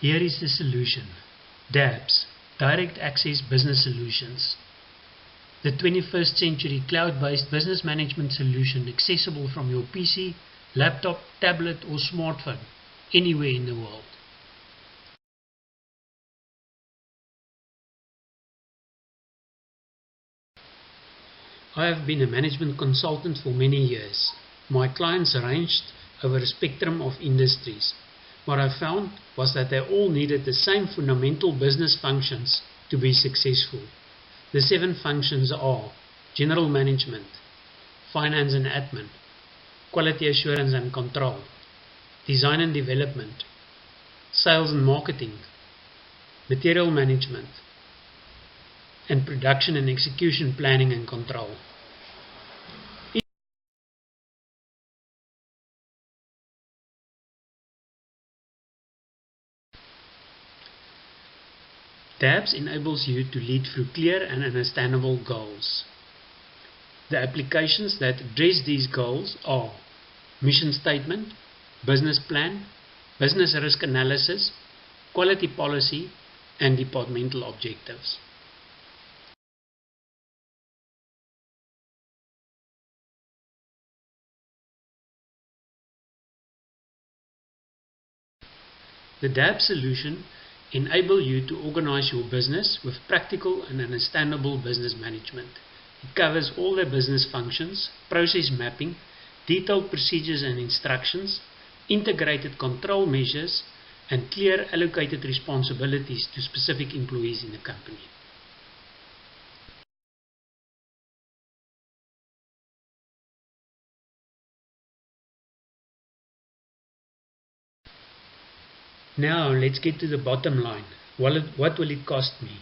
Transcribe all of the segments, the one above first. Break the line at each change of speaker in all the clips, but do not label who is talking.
Here is the solution. DABS, Direct Access Business Solutions. The 21st century cloud-based business management solution accessible from your PC, laptop, tablet or smartphone, anywhere in the world. I have been a management consultant for many years. My clients ranged over a spectrum of industries. What I found was that they all needed the same fundamental business functions to be successful. The 7 functions are general management, finance and admin, quality assurance and control, design and development, sales and marketing, material management, and production and execution planning and control. DABS enables you to lead through clear and understandable goals. The applications that address these goals are mission statement, business plan, business risk analysis, quality policy, and departmental objectives. The DABS solution enables you to organize your business with practical and understandable business management. It covers all the business functions, process mapping, detailed procedures and instructions, integrated control measures, and clear allocated responsibilities to specific employees in the company. Now let's get to the bottom line. What will it cost me?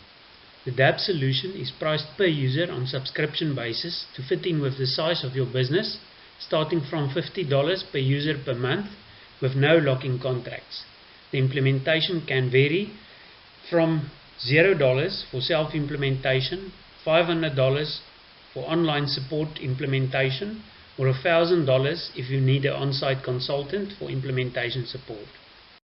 The DABS solution is priced per user on subscription basis to fit in with the size of your business, starting from $50 per user per month with no lock-in contracts. The implementation can vary from $0 for self-implementation, $500 for online support implementation, or $1,000 if you need an on-site consultant for implementation support.